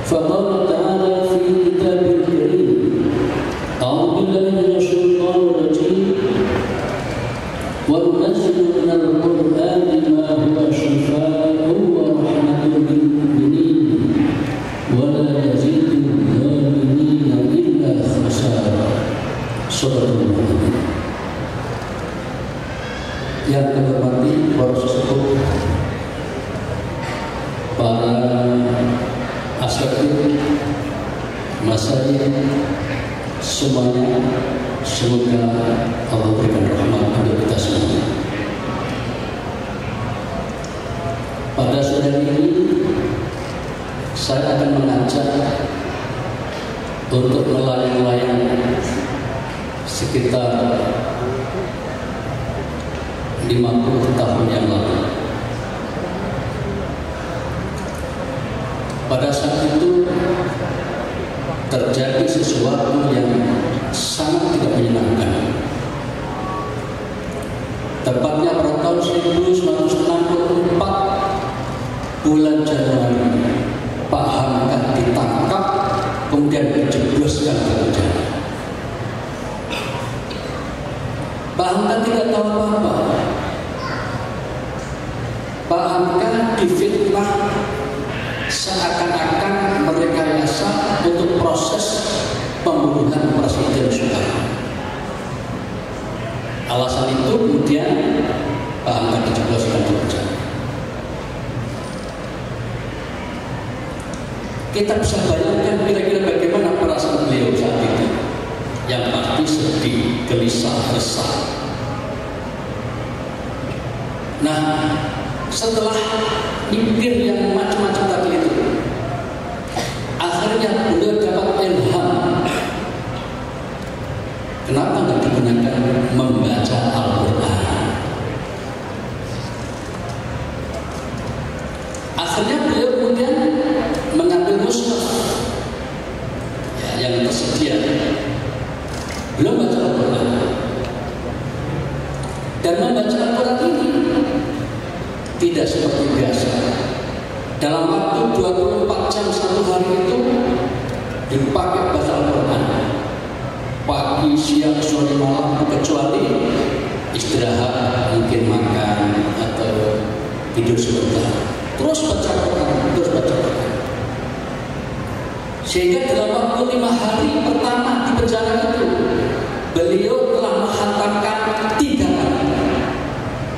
فقال تعالى في كتابه الكريم أعوذ بالله من الشيطان الرجيم وننزل من القرآن ما هو شفاء ورحمة للمؤمنين ولا يزيد الظالمين إلا خسارا. Yang terhormati para sesepuh, para asatidz, masyayikh semuanya, semoga Allah berikan rahmat untuk kita semua. Pada sore ini saya akan mengajak untuk melayang-layang sekitar 50 tahun yang lalu. Pada saat itu terjadi sesuatu yang sangat tidak menyenangkan. Tepatnya pada tahun 1964 bulan Januari, Pak Hamka ditangkap kemudian dijebloskan ke penjara. Pak Hamka tidak tahu apa-apa. Pak Hamka difitnah seakan-akan merekayasa untuk proses pembunuhan Presiden Soekarno. Alasan itu kemudian Pak Hamka dijebloskan ke penjara. Kita bisa bayangkan kira-kira bagaimana perasaan beliau saat itu. Yang pasti sedih, gelisah, resah. Nah, setelah mikir yang macam-macam tadi itu, akhirnya beliau dapat ilham. Kenapa nggak digunakan membaca Al-Quran? Akhirnya beliau kemudian mengambil mushaf yang tersedia. Belum baca Al-Quran. Dan membaca Al-Quran ini tidak seperti biasa. Dalam waktu 24 jam satu hari itu dipakai baca Al-Quran. Pagi, siang, sore, malam, kecuali istirahat, mungkin makan atau tidur sebentar. Terus baca Al-Quran, terus baca Al-Quran. Sehingga dalam waktu 5 hari pertama di penjara itu beliau telah menghantamkan 3 kali.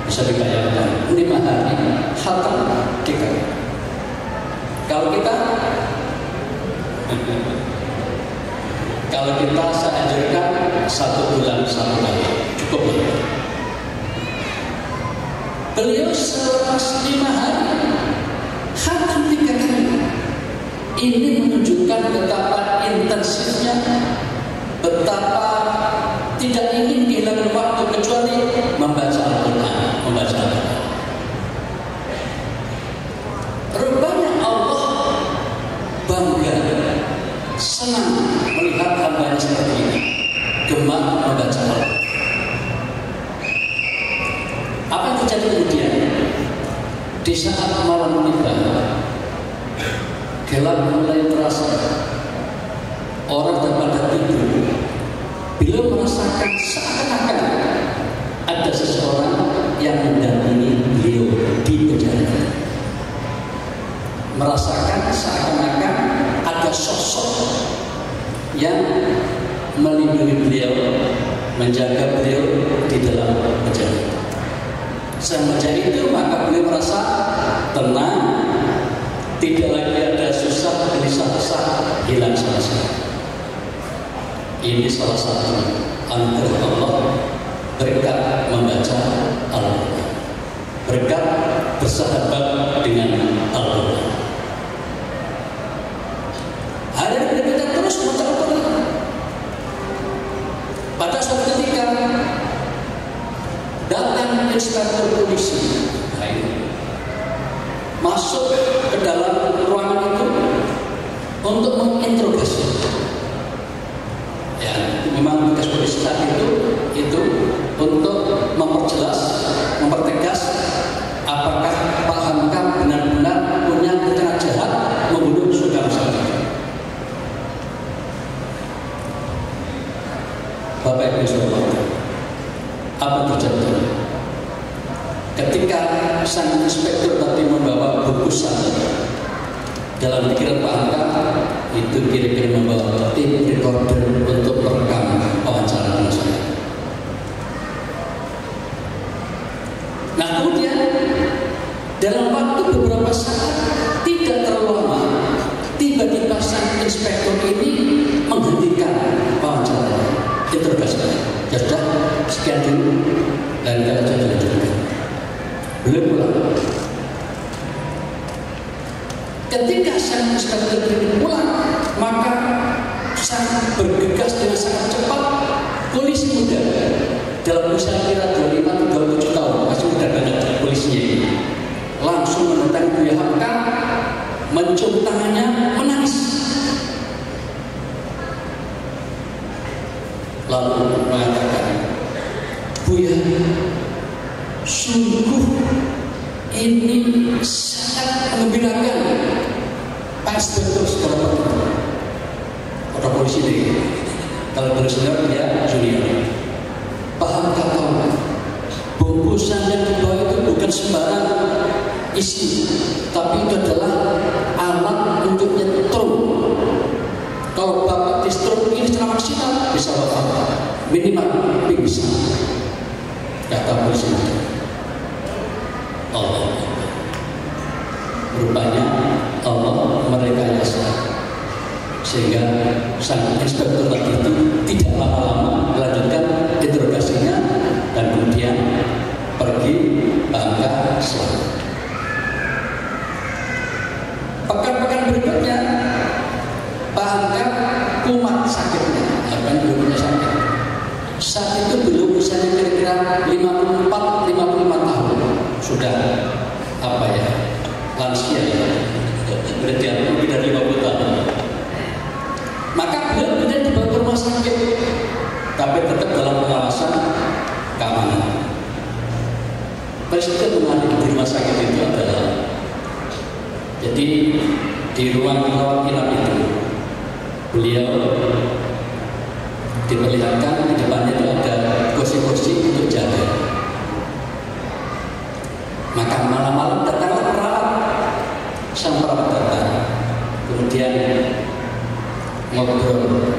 Bisa dibayangkan 5 hari khatam 3 kali. Kalau kita saya ajarkan 1 bulan 1 kali cukup. Beliau selama 5 hari khatam 3 kali. Ini menunjukkan betapa intensifnya, betapa tidak ingin kehilangan waktu kecuali membaca Al-Quran, Rupanya Allah bangga, senang melihat hambanya seperti ini, gemar membaca Al-Quran. Apa yang terjadi kemudian? Di saat malam tiba, gelap mulai terasa, orang terpada tidur. Beliau merasakan seakan-akan ada seseorang yang mendampingi beliau di penjara. Merasakan seakan-akan ada sosok yang melindungi beliau, menjaga beliau di dalam penjara. Semenjak itu maka beliau merasa tenang, tidak lagi ada susah, gelisah, resah, hilang sama sekali. Ini salah satu anugerah Allah, berkat membaca Al-Quran, berkat bersahabat dengan Al-Quran. Hari ini kita terus membaca Al-Quran. Pada suatu ketika datang inspektur polisi masuk ke dalam ruangan itu untuk menginterogasi. Ya, memang tugas polisi saat itu untuk memperjelas, mempertegas apakah Pak Hamka benar-benar punya rencana jahat membunuh Soekarno. Apa terjadi? Ketika sang inspektur tadi membawa bungkusan, dalam pikiran Pak Hamka itu kira-kira membawa tape recorder untuk merekam wawancara dengan saya. Nah kemudian dalam waktu beberapa saat tidak terlalu lama, tiba-tiba sang inspektur ini menghentikan wawancara, interogasinya. Ya sudah, sekian dulu, lain kali saja dilanjutkan. Belum pulang. Ketika sang inspektur ini pulang, maka sang bergegas dengan sangat cepat polisi muda dalam usia kira 25 atau 27 tahun, masih muda banget polisinya ini, langsung mendatangi Buya Hamka, mencium tangannya, menangis. Lalu mengatakan, Buya, sungguh ini sangat mengembirakan. Pak Inspektur sekolah kota polisi ini, kalau bersenior dia junior. Paham kata bungkusan yang dibawa itu bukan sembarang isi, tapi itu adalah alat untuk nyetrum. Kalau Bapak distrum ini secara maksimal bisa wafat, minimal pingsan. Kata polisi. Allah, rupanya Allah merekayasa sehingga sang inspektur tadi itu tidak lama-lama melanjutkan interogasinya dan kemudian pergi bangga selamat. Pekan-pekan berikutnya Pak Hamka kumat sakitnya, akan belum sakit. Saat itu belum usianya kira-kira 54-55 tahun, sudah apa ya, lansia ya, berarti lebih dari 50 tahun. Maka beliau kemudian dibawa ke rumah sakit, tapi tetap dalam pengawasan keamanan. Peristiwa menarik di rumah sakit itu adalah, jadi di ruang rawat inap itu beliau diperlihatkan di depannya itu ada kursi-kursi untuk jaga. Maka malam-malam datanglah perawat, sang perawat datang, kemudian ngobrol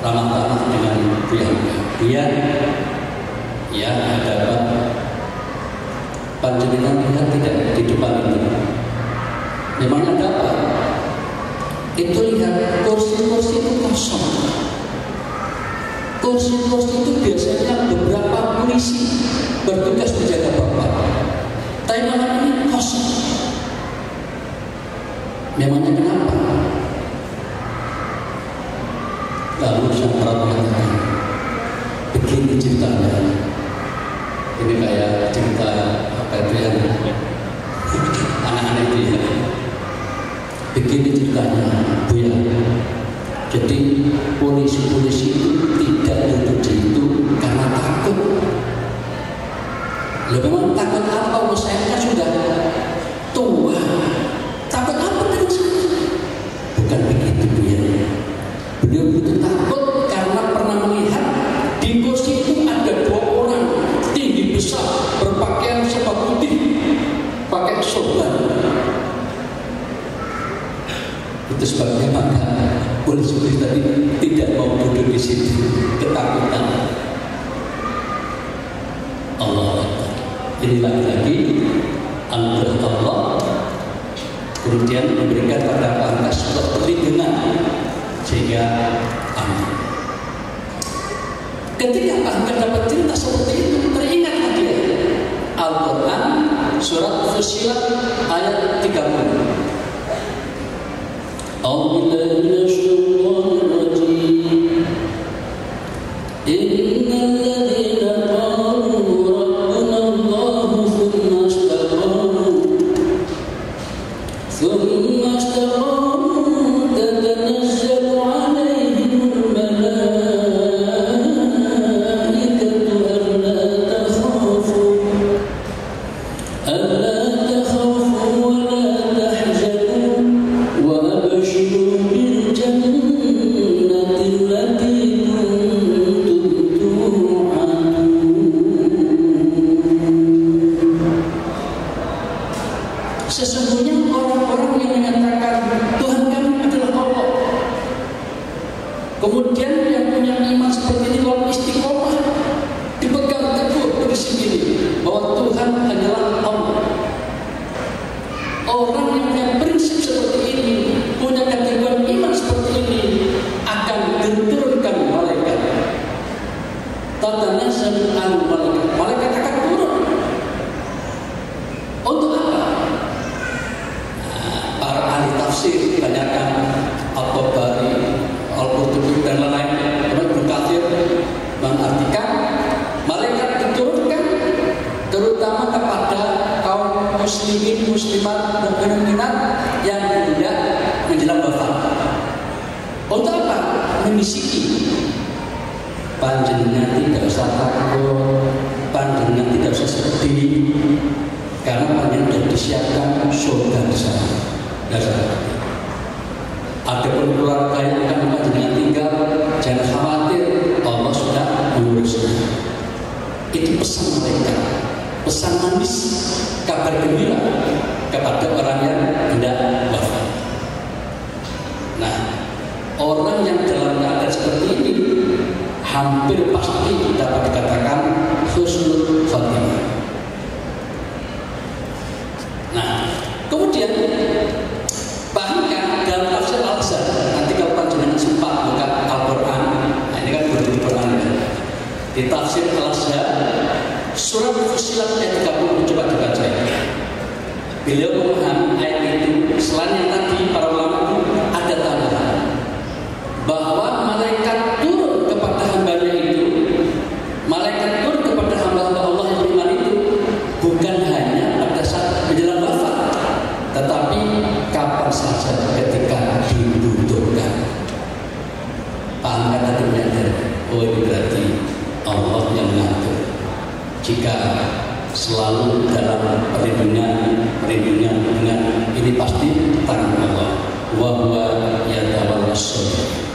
ramah-ramah dengan Buya Hamka. Buya, ya ada apa? Panjenengan lihat tidak di depan itu? Memang ada apa? Itu lihat kursi-kursi itu kosong. Kursi-kursi itu biasanya beberapa polisi bertugas menjaga Bapak. Tapi malam ini kosong. Memangnya kenapa? Lalu sang perawat mengatakan, begini ceritanya. Ini kayak cerita apa itu yang anak-anak itu ya. Begini ceritanya, Buya. Jadi polisi-polisi itu tidak duduk di situ karena takut. Loh, memang takut apa? Saya sudah tua. Takut apa dengan saya? Bukan begitu, Buya. Beliau itu takut karena pernah melihat di kursi itu ada 2 orang tinggi besar berpakaian serba putih, pakai sorban. Itu sebabnya maka polisi tadi tidak mau duduk di situ, ketakutan. Allah, ini lagi-lagi anugerah Allah, kemudian memberikan pada Pak Hamka sebuah perlindungan sehingga aman. Ketika Pak Hamka dapat cerita seperti itu, teringatlah dia Al-Quran surat Fussilat ayat 30. أعوذ بالله من الشيطان الرجيم إن الذين قالوا ربنا الله ثم استقاموا تتنزل عليهم الملائكة ألا تخافوا ولا تحزنوا وأبشروا بالجنة Kemudian yang punya iman seperti ini kalau istiqomah, dipegang teguh prinsip ini bahwa Tuhan hanyalah Allah. Orang yang punya prinsip seperti ini, punya keteguhan iman seperti ini, akan diturunkan malaikat. Tatanazzalu al-malaikat, malaikat akan turun. Untuk apa? Para ahli tafsir kebanyakan At-Tabari, Al-Qurtubi dan lain-lain, Ibnu Katsir mengartikan malaikat diturunkan terutama kepada kaum muslimin, muslimat dan mukminat yang tidak menjelang wafat. Untuk apa? Memisiki. Panjenengan tidak usah takut, panjenengan tidak usah sedih, karena panjenengan sudah disiapkan surga di sana. Ada pun keluarga yang akan panjenengan tinggal, jangan khawatir, Allah sudah mengurusnya. Itu pesan mereka, pesan manis, kabar gembira kepada orang yang hendak wafat. Nah, orang yang dalam keadaan seperti ini hampir pasti dapat dikatakan husnul khatimah. Nah, kemudian bahkan dalam tafsir Al-Azhar, nanti kalau panjenengan sempat buka Al-Quran, nah ini kan berarti Quran ya. Di tafsir Al-Azhar surat Fussilat ayat 30, coba dibaca ini. Beliau memahami ayat itu selain yang tadi para ulama itu ada tambahan bahwa malaikat turun kepada hambanya itu, malaikat turun kepada hamba-hamba Allah yang beriman itu bukan hanya pada saat menjelang wafat, tetapi kapan saja ketika dibutuhkan. Paham kata ternyata? Oh, ini berarti Allah yang mengatur. Jika selalu dalam perlindungan dengan ini pasti tangan Allah. Wa huwa yatawallas sholihin.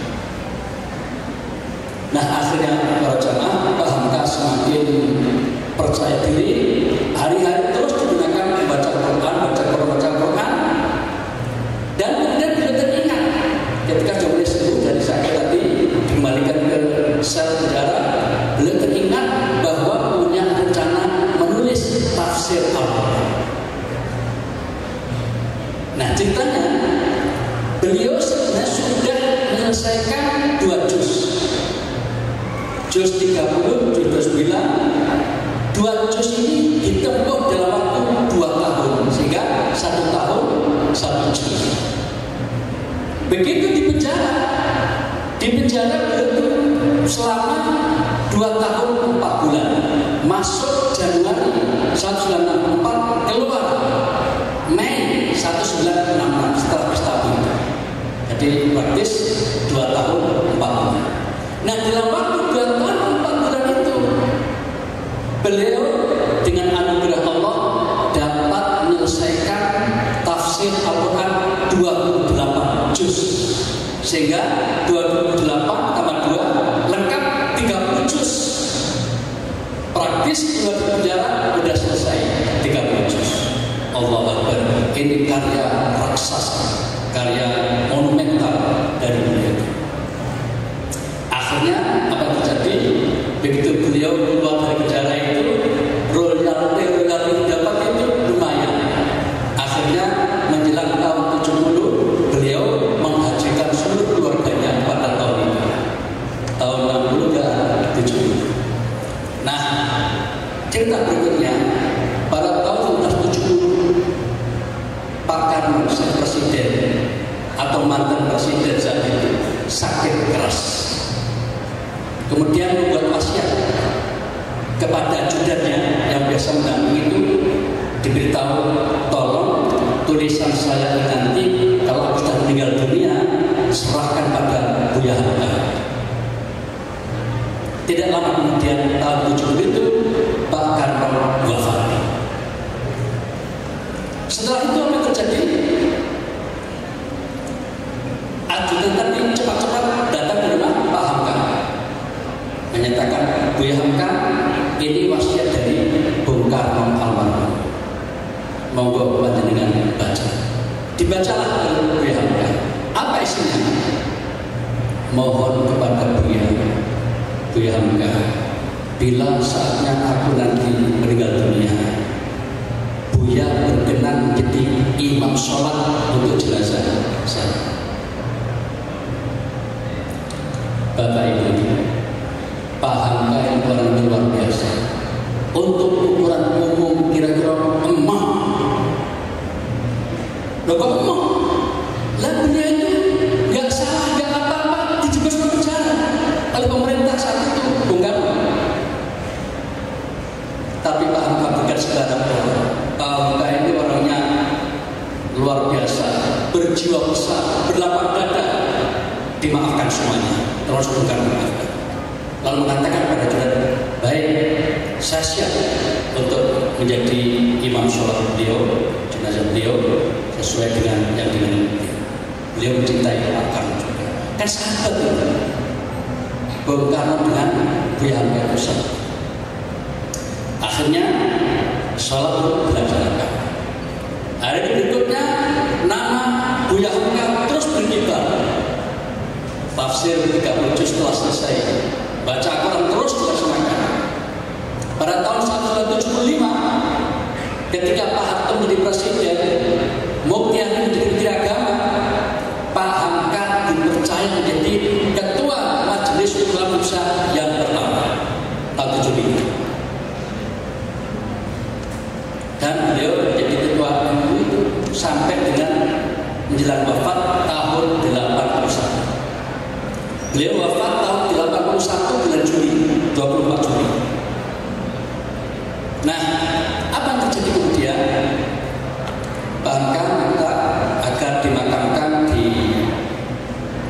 Nah, akhirnya para jamaah pahamkah semakin percaya diri, hari-hari terus digunakan membaca Quran, dan kemudian beliau teringat ketika jauh sembuh dari sakit tadi dikembalikan ke sel penjara, beliau teringat bahwa punya rencana menulis tafsir Al-Quran. Nah, ceritanya beliau sebenarnya sudah menyelesaikan 2 juz. Juz 30, juz 29, 2 juz ini ditempuh dalam waktu 2 tahun, sehingga 1 tahun 1 juz. Begitu di penjara beliau selama 2 tahun 4 bulan. Masuk Januari 1964, keluar Mei 1966 setelah berstabil. Jadi praktis 2 tahun 4 bulan. Nah, dalam waktu 2 tahun 4 bulan itu beliau dengan anugerah Allah dapat menyelesaikan tafsir Al-Quran 28 juz, sehingga 28 tambah 2 lengkap 30 juz. Praktis keluar dari penjara sudah selesai 30 juz. Allahu Akbar. Ini karya raksasa, karya monumental dari beliau. Akhirnya apa yang terjadi? Begitu beliau keluar dari penjara itu, royalti dapat itu lumayan. Akhirnya menjelang tahun 70 beliau menghajikan seluruh keluarganya pada tahun itu. Tahun 60 ke 70. Nah, cerita berikutnya pada tahun 1970 Pak Karno, presiden atau mantan presiden saat itu, sakit keras. Kemudian membuat wasiat kepada ajudannya yang biasa mendampingi itu, diberitahu, tolong tulisan saya nanti kalau aku sudah meninggal dunia serahkan pada Buya Hamka. Tidak lama kemudian tahun 70 itu Pak Karno wafat. Setelah itu apa yang terjadi? Ajudan tadi cepat-cepat datang ke rumah Pak Hamka, menyatakan, Buya Hamka, ini wasiat dari Bung Karno almarhum, monggo panjenengan baca. Dibacalah oleh Buya Hamka. Apa isinya? mohon kepada Buya Hamka, bila saatnya aku nanti meninggal dunia, Buya berkenan menjadi imam sholat untuk jenazah saya. Bapak Ibu, Pak Hamka yang orang luar biasa. Untuk ukuran umum kira-kira emak. Loh kok emak? Lah beliau itu nggak salah, nggak apa-apa, dijeblos ke penjara oleh pemerintah saat itu, Bung Karno. Tapi Pak Hamka bukan sekedar orang. Pak Hamka ini orangnya luar biasa, berjiwa besar, berlapang dada, dimaafkan semuanya, terus bukan memaafkan. Lalu mengatakan pada Junaid, baik, saya siap untuk menjadi imam sholat beliau, jenazah beliau, sesuai dengan yang dimiliki. Beliau mencintai Pak Karno juga. Kan sahabat itu. Bung Karno dengan Buya Hamka Pusat. Akhirnya sholat dilaksanakan. Hari berikutnya nama Buya Hamka terus berkibar. Tafsir 30 juz telah selesai. Baca Al-Quran terus dilaksanakan. Pada tahun 1975, ketika Pak Harto menjadi presiden, Mukyah menjadi menteri agama, Pak Hamka dipercaya menjadi ketua Majelis Ulama Indonesia yang pertama tahun 75. Dan beliau menjadi ketua MUI itu sampai dengan menjelang wafat tahun 81. Beliau wafat tahun 81 bulan Juli, 24 Juli. Nah, apa yang terjadi kemudian? Pak Hamka minta agar dimakamkan di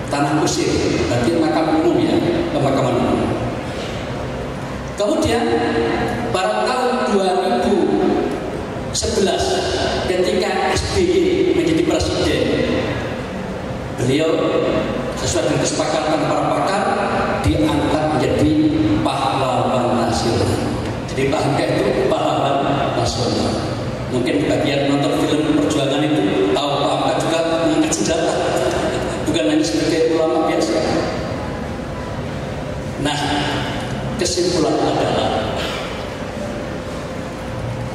Tanah Kusir, berarti makam umum ya, pemakaman umum. Kemudian pada tahun 2011, ketika SBY menjadi presiden, beliau sesuai dengan kesepakatan para pakar diangkat menjadi pahlawan nasional. Jadi Pak Hamka itu pahlawan nasional. Mungkin bagian nonton film perjuangan itu tahu Pak Hamka juga mengangkat senjata, bukan hanya sebagai ulama biasa. Nah, kesimpulan adalah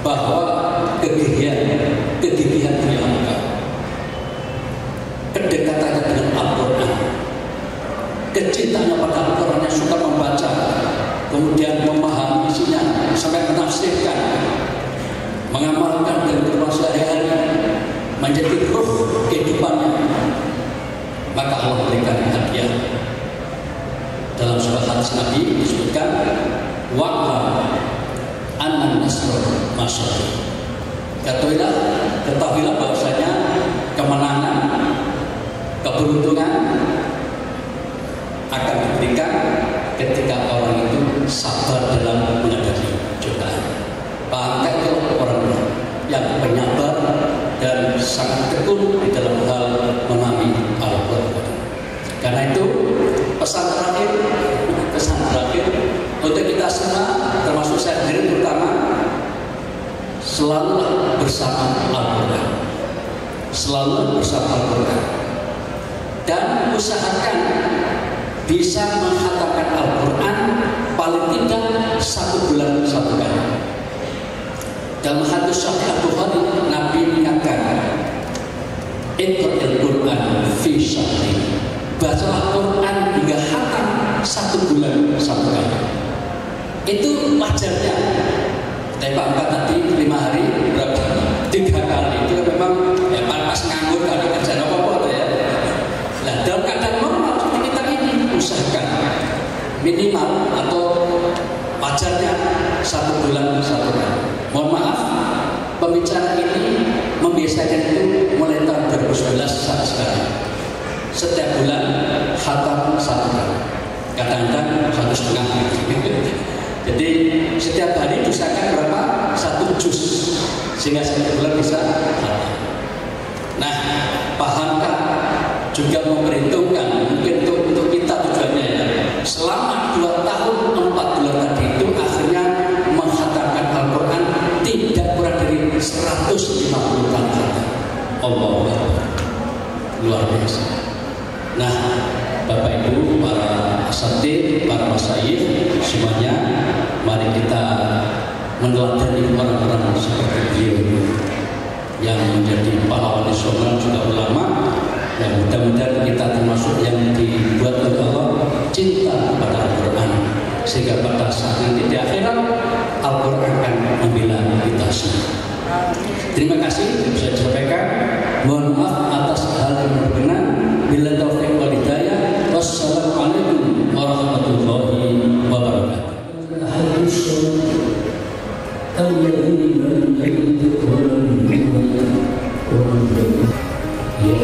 bahwa kegigihan Buya Hamka, kedekatannya dengan Al-Quran, kecintaannya pada Al-Quran yang suka membaca, kemudian memahami isinya sampai menafsirkan, mengamalkan dan berbuat sehari-hari, menjadi ruh kehidupannya, maka Allah berikan hadiah. Dalam surah hadis Nabi disebutkan wa'lam anna nasr masyarakat. Ketahuilah bahwasanya kemenangan, keberuntungan akan diberikan ketika orang itu sabar dalam menghadapi cobaan. Pak Hamka itu orang yang penyabar dan sangat tekun di dalam hal memahami Al-Quran. Karena itu pesan terakhir untuk kita semua, termasuk saya sendiri terutama, selalu bersama Al-Quran, selalu bersama Al-Quran, dan usahakan bisa menghatamkan Al-Quran paling tidak 1 bulan 1 kali. Dalam hadis Sahih Al-Bukhari, Nabi mengingatkan, Iqra'il Quran fi syahri, bacalah Quran hingga hatam 1 bulan 1 kali. Itu wajarnya. Tapi Pak Hamka tadi 5 hari berapa? 3 kali. Itu memang ya pas nganggur kali kerjaan apa-apa ya. Nah, dalam keadaan normal seperti kita ini, usahakan minimal atau wajarnya 1 bulan 1 kali. Mohon maaf, pembicara ini membiasakan itu mulai tahun 2011 sampai sekarang. Setiap bulan khatam 1 kali. Kadang-kadang 1,5. Jadi setiap hari diusahakan berapa? 1 juz, sehingga 1 bulan bisa khatam. Nah, Pak Hamka juga memperhitungkan, mungkin untuk kita tujuannya ya, selama 2 tahun 4 bulan tadi itu akhirnya menghatamkan Al-Quran tidak kurang dari 150 kali. Allah luar biasa. Nah, Bapak Ibu, para asatidz, para masyayikh semuanya, mari kita meneladani orang-orang seperti beliau yang menjadi pahlawan nasional juga ulama. Dan mudah-mudahan kita termasuk yang dibuat oleh Allah cinta kepada Al-Quran, sehingga pada saat nanti di akhirat Al-Quran akan membela kita semua. Terima kasih bisa disampaikan. Mohon maaf atas hal yang berkenan. Bila taufiq wal hidayah. Wassalamualaikum warahmatullahi wabarakatuh. Ya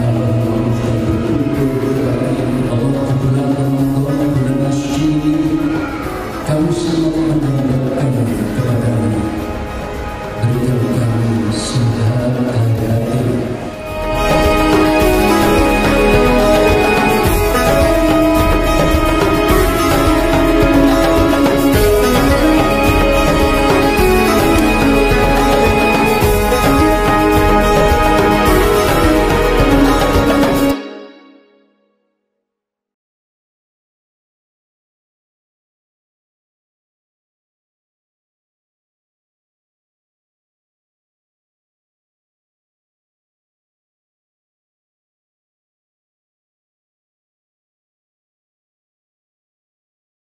Allah,